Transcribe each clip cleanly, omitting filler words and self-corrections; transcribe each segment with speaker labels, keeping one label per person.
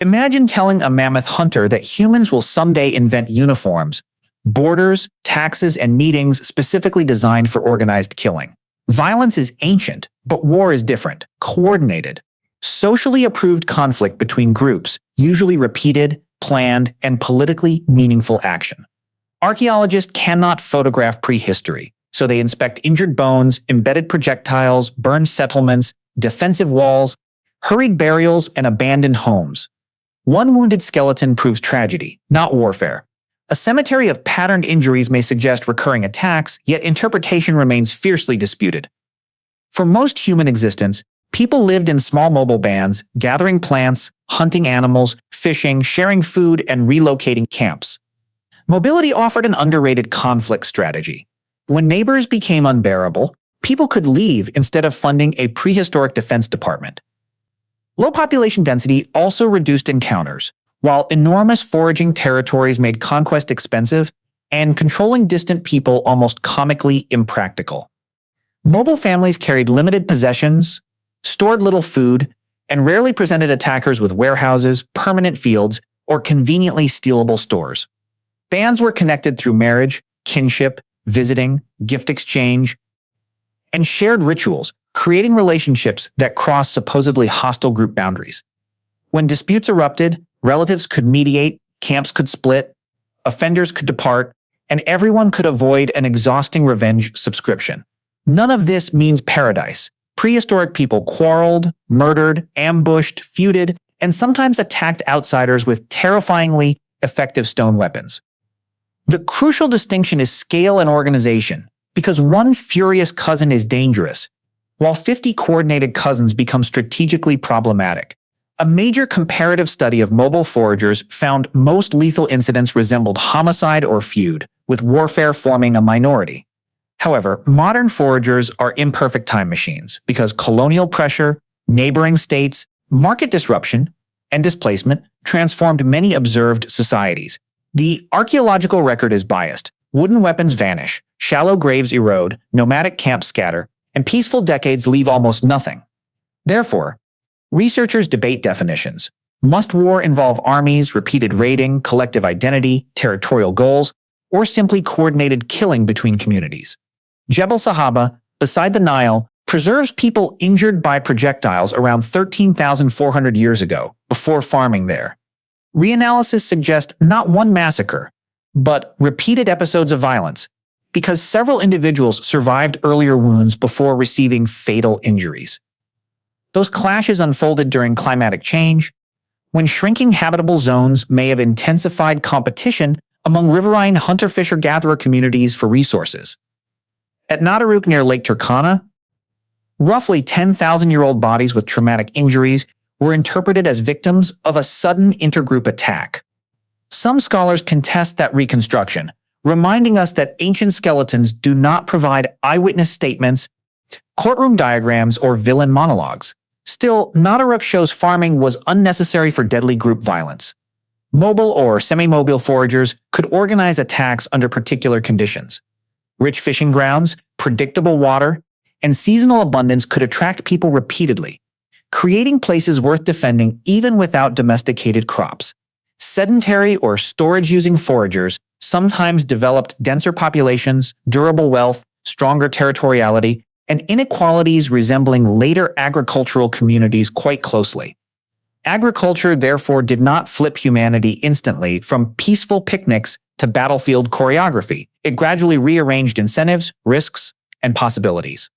Speaker 1: Imagine telling a mammoth hunter that humans will someday invent uniforms, borders, taxes, and meetings specifically designed for organized killing. Violence is ancient, but war is different, coordinated, socially approved conflict between groups, usually repeated, planned, and politically meaningful action. Archaeologists cannot photograph prehistory, so they inspect injured bones, embedded projectiles, burned settlements, defensive walls, hurried burials, and abandoned homes. One wounded skeleton proves tragedy, not warfare. A cemetery of patterned injuries may suggest recurring attacks, yet interpretation remains fiercely disputed. For most human existence, people lived in small mobile bands, gathering plants, hunting animals, fishing, sharing food, and relocating camps. Mobility offered an underrated conflict strategy. When neighbors became unbearable, people could leave instead of funding a prehistoric defense department. Low population density also reduced encounters, while enormous foraging territories made conquest expensive and controlling distant people almost comically impractical. Mobile families carried limited possessions, stored little food, and rarely presented attackers with warehouses, permanent fields, or conveniently stealable stores. Bands were connected through marriage, kinship, visiting, gift exchange, and shared rituals, creating relationships that crossed supposedly hostile group boundaries. When disputes erupted, relatives could mediate, camps could split, offenders could depart, and everyone could avoid an exhausting revenge subscription. None of this means paradise. Prehistoric people quarreled, murdered, ambushed, feuded, and sometimes attacked outsiders with terrifyingly effective stone weapons. The crucial distinction is scale and organization, because one furious cousin is dangerous, while 50 coordinated cousins become strategically problematic. A major comparative study of mobile foragers found most lethal incidents resembled homicide or feud, with warfare forming a minority. However, modern foragers are imperfect time machines because colonial pressure, neighboring states, market disruption, and displacement transformed many observed societies. The archaeological record is biased. Wooden weapons vanish, shallow graves erode, nomadic camps scatter, and peaceful decades leave almost nothing. Therefore, researchers debate definitions. Must war involve armies, repeated raiding, collective identity, territorial goals, or simply coordinated killing between communities? Jebel Sahaba, beside the Nile, preserves people injured by projectiles around 13,400 years ago, before farming there. Reanalysis suggests not one massacre, but repeated episodes of violence, because several individuals survived earlier wounds before receiving fatal injuries. Those clashes unfolded during climatic change, when shrinking habitable zones may have intensified competition among riverine hunter-fisher-gatherer communities for resources. At Nataruk near Lake Turkana, roughly 10,000-year-old bodies with traumatic injuries were interpreted as victims of a sudden intergroup attack. Some scholars contest that reconstruction, reminding us that ancient skeletons do not provide eyewitness statements, courtroom diagrams, or villain monologues. Still, Nataruk shows farming was unnecessary for deadly group violence. Mobile or semi-mobile foragers could organize attacks under particular conditions. Rich fishing grounds, predictable water, and seasonal abundance could attract people repeatedly, creating places worth defending even without domesticated crops. Sedentary or storage-using foragers sometimes developed denser populations, durable wealth, stronger territoriality, and inequalities resembling later agricultural communities quite closely. Agriculture, therefore, did not flip humanity instantly from peaceful picnics to battlefield choreography. It gradually rearranged incentives, risks, and possibilities.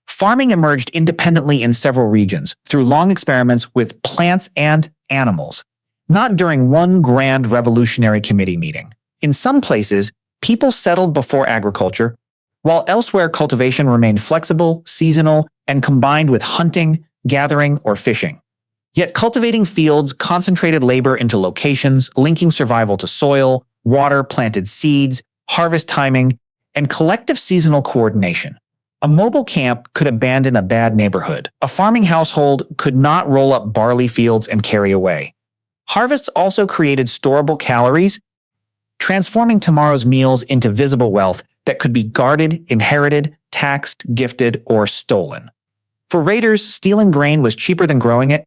Speaker 1: Farming emerged independently in several regions through long experiments with plants and animals, not during one grand revolutionary committee meeting. In some places, people settled before agriculture, while elsewhere cultivation remained flexible, seasonal, and combined with hunting, gathering, or fishing. Yet cultivating fields concentrated labor into locations, linking survival to soil, water, planted seeds, harvest timing, and collective seasonal coordination. A mobile camp could abandon a bad neighborhood. A farming household could not roll up barley fields and carry away. Harvests also created storable calories, transforming tomorrow's meals into visible wealth that could be guarded, inherited, taxed, gifted, or stolen. For raiders, stealing grain was cheaper than growing it,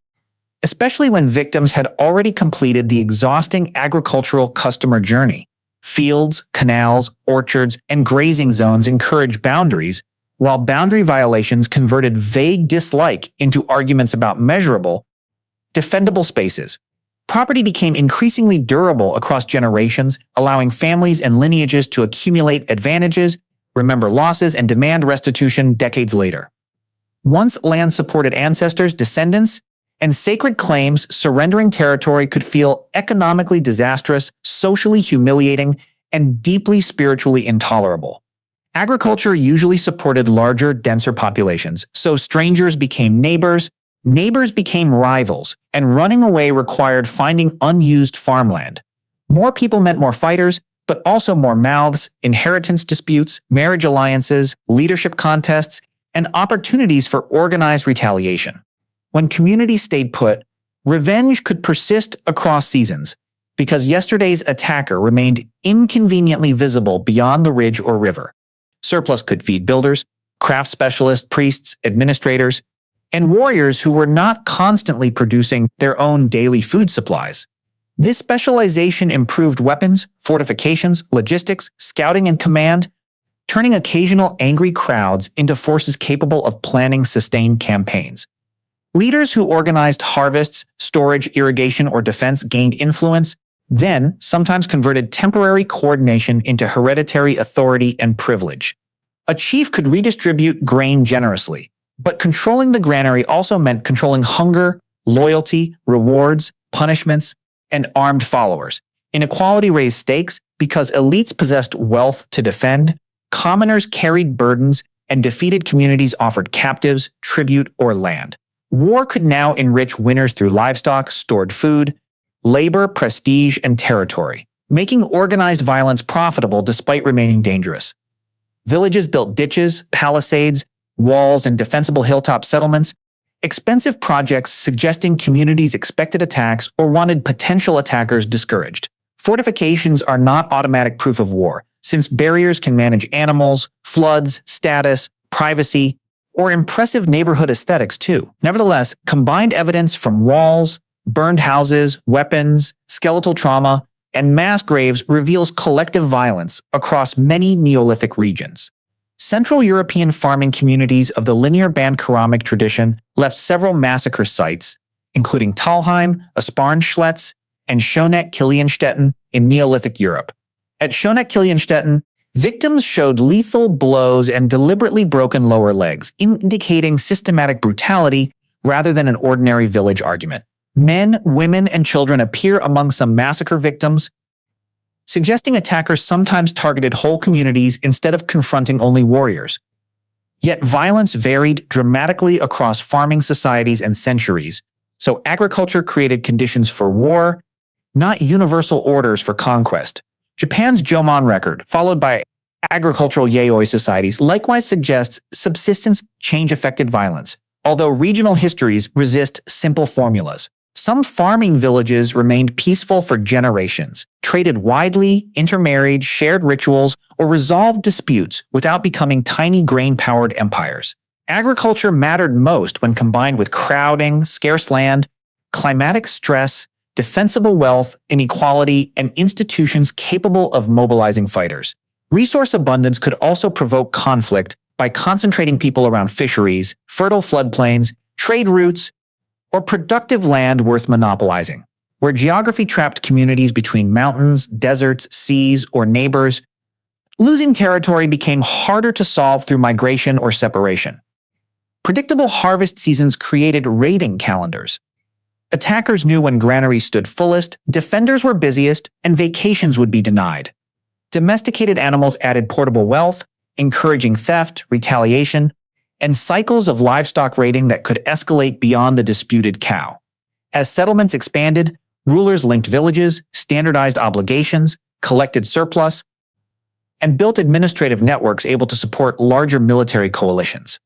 Speaker 1: especially when victims had already completed the exhausting agricultural customer journey. Fields, canals, orchards, and grazing zones encouraged boundaries, while boundary violations converted vague dislike into arguments about measurable, defendable spaces. Property became increasingly durable across generations, allowing families and lineages to accumulate advantages, remember losses, and demand restitution decades later. Once land supported ancestors, descendants, and sacred claims, surrendering territory could feel economically disastrous, socially humiliating, and deeply spiritually intolerable. Agriculture usually supported larger, denser populations, so strangers became neighbors, neighbors became rivals, and running away required finding unused farmland. More people meant more fighters, but also more mouths, inheritance disputes, marriage alliances, leadership contests, and opportunities for organized retaliation. When communities stayed put, revenge could persist across seasons because yesterday's attacker remained inconveniently visible beyond the ridge or river. Surplus could feed builders, craft specialists, priests, administrators, and warriors who were not constantly producing their own daily food supplies. This specialization improved weapons, fortifications, logistics, scouting, and command, turning occasional angry crowds into forces capable of planning sustained campaigns. Leaders who organized harvests, storage, irrigation, or defense gained influence, then sometimes converted temporary coordination into hereditary authority and privilege. A chief could redistribute grain generously, but controlling the granary also meant controlling hunger, loyalty, rewards, punishments, and armed followers. Inequality raised stakes because elites possessed wealth to defend, commoners carried burdens, and defeated communities offered captives, tribute, or land. War could now enrich winners through livestock, stored food, labor, prestige, and territory, making organized violence profitable despite remaining dangerous. Villages built ditches, palisades, walls, and defensible hilltop settlements, expensive projects suggesting communities expected attacks or wanted potential attackers discouraged. Fortifications are not automatic proof of war, since barriers can manage animals, floods, status, privacy, or impressive neighborhood aesthetics too. Nevertheless, combined evidence from walls, burned houses, weapons, skeletal trauma, and mass graves reveals collective violence across many Neolithic regions. Central European farming communities of the linear band ceramic tradition left several massacre sites, including Talheim, Asparnschletz, and Schoneck-Kilienstetten in Neolithic Europe. At Schoneck-Kilienstetten, victims showed lethal blows and deliberately broken lower legs, indicating systematic brutality rather than an ordinary village argument. Men, women, and children appear among some massacre victims, suggesting attackers sometimes targeted whole communities instead of confronting only warriors. Yet violence varied dramatically across farming societies and centuries, so agriculture created conditions for war, not universal orders for conquest. Japan's Jomon record, followed by agricultural yayoi societies, likewise suggests subsistence change-affected violence, although regional histories resist simple formulas. Some farming villages remained peaceful for generations, traded widely, intermarried, shared rituals, or resolved disputes without becoming tiny grain-powered empires. Agriculture mattered most when combined with crowding, scarce land, climatic stress, defensible wealth, inequality, and institutions capable of mobilizing fighters. Resource abundance could also provoke conflict by concentrating people around fisheries, fertile floodplains, trade routes, or productive land worth monopolizing. Where geography trapped communities between mountains, deserts, seas, or neighbors, losing territory became harder to solve through migration or separation. Predictable harvest seasons created raiding calendars. Attackers knew when granaries stood fullest, defenders were busiest, and vacations would be denied. Domesticated animals added portable wealth, encouraging theft, retaliation, and cycles of livestock raiding that could escalate beyond the disputed cow. As settlements expanded, rulers linked villages, standardized obligations, collected surplus, and built administrative networks able to support larger military coalitions.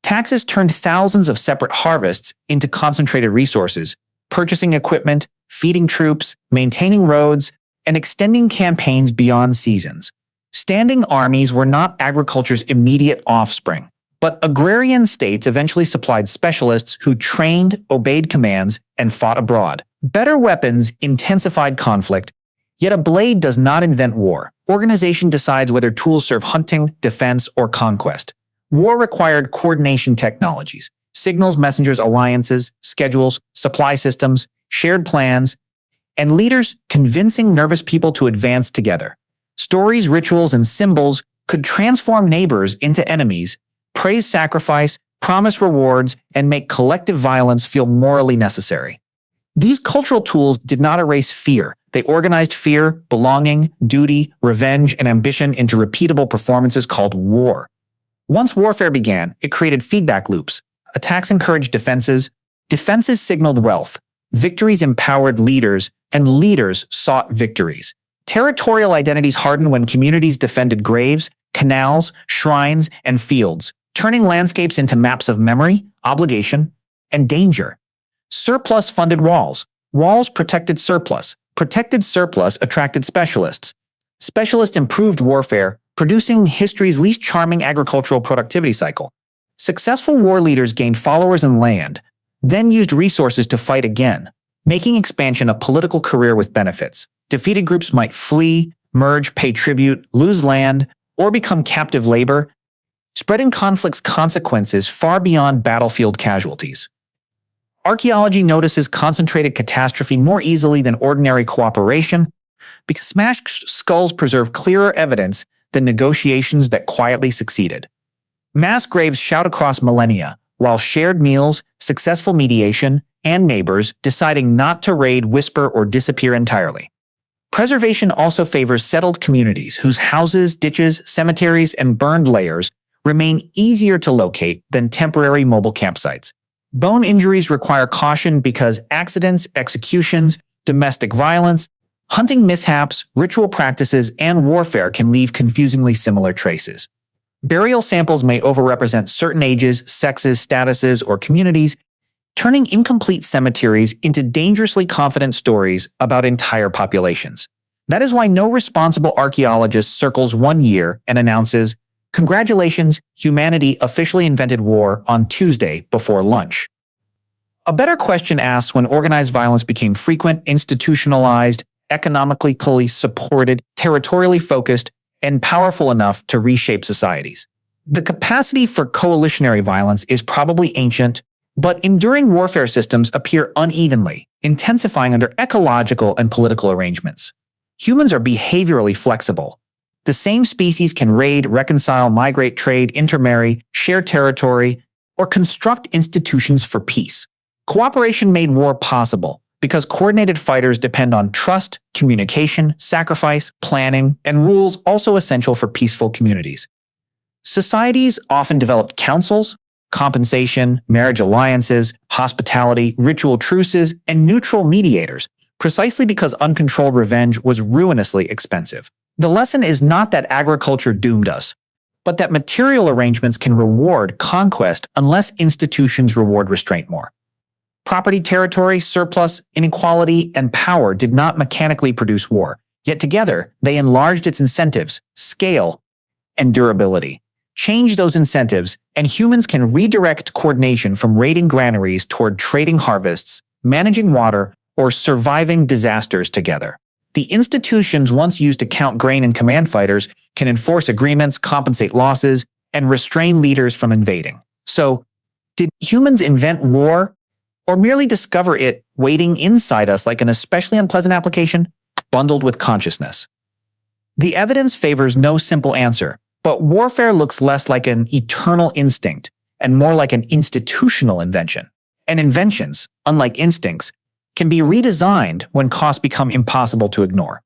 Speaker 1: Taxes turned thousands of separate harvests into concentrated resources, purchasing equipment, feeding troops, maintaining roads, and extending campaigns beyond seasons. Standing armies were not agriculture's immediate offspring. But agrarian states eventually supplied specialists who trained, obeyed commands, and fought abroad. Better weapons intensified conflict, yet a blade does not invent war. Organization decides whether tools serve hunting, defense, or conquest. War required coordination technologies, signals, messengers, alliances, schedules, supply systems, shared plans, and leaders convincing nervous people to advance together. Stories, rituals, and symbols could transform neighbors into enemies, praise sacrifice, promise rewards, and make collective violence feel morally necessary. These cultural tools did not erase fear. They organized fear, belonging, duty, revenge, and ambition into repeatable performances called war. Once warfare began, it created feedback loops. Attacks encouraged defenses. Defenses signaled wealth. Victories empowered leaders, and leaders sought victories. Territorial identities hardened when communities defended graves, canals, shrines, and fields, turning landscapes into maps of memory, obligation, and danger. Surplus funded walls. Walls protected surplus. Protected surplus attracted specialists. Specialists improved warfare, producing history's least charming agricultural productivity cycle. Successful war leaders gained followers and land, then used resources to fight again, making expansion a political career with benefits. Defeated groups might flee, merge, pay tribute, lose land, or become captive labor, spreading conflict's consequences far beyond battlefield casualties. Archaeology notices concentrated catastrophe more easily than ordinary cooperation because smashed skulls preserve clearer evidence than negotiations that quietly succeeded. Mass graves shout across millennia, while shared meals, successful mediation, and neighbors deciding not to raid, whisper, or disappear entirely. Preservation also favors settled communities whose houses, ditches, cemeteries, and burned layers remain easier to locate than temporary mobile campsites. Bone injuries require caution because accidents, executions, domestic violence, hunting mishaps, ritual practices, and warfare can leave confusingly similar traces. Burial samples may overrepresent certain ages, sexes, statuses, or communities, turning incomplete cemeteries into dangerously confident stories about entire populations. That is why no responsible archaeologist circles 1 year and announces, "Congratulations, humanity officially invented war on Tuesday before lunch." A better question asks when organized violence became frequent, institutionalized, economically supported, territorially focused, and powerful enough to reshape societies. The capacity for coalitionary violence is probably ancient, but enduring warfare systems appear unevenly, intensifying under ecological and political arrangements. Humans are behaviorally flexible. The same species can raid, reconcile, migrate, trade, intermarry, share territory, or construct institutions for peace. Cooperation made war possible because coordinated fighters depend on trust, communication, sacrifice, planning, and rules also essential for peaceful communities. Societies often developed councils, compensation, marriage alliances, hospitality, ritual truces, and neutral mediators, precisely because uncontrolled revenge was ruinously expensive. The lesson is not that agriculture doomed us, but that material arrangements can reward conquest unless institutions reward restraint more. Property, territory, surplus, inequality, and power did not mechanically produce war, yet together they enlarged its incentives, scale, and durability. Change those incentives, and humans can redirect coordination from raiding granaries toward trading harvests, managing water, or surviving disasters together. The institutions once used to count grain and command fighters can enforce agreements, compensate losses, and restrain leaders from invading. So, did humans invent war, or merely discover it waiting inside us like an especially unpleasant application bundled with consciousness? The evidence favors no simple answer, but warfare looks less like an eternal instinct and more like an institutional invention. And inventions, unlike instincts, can be redesigned when costs become impossible to ignore.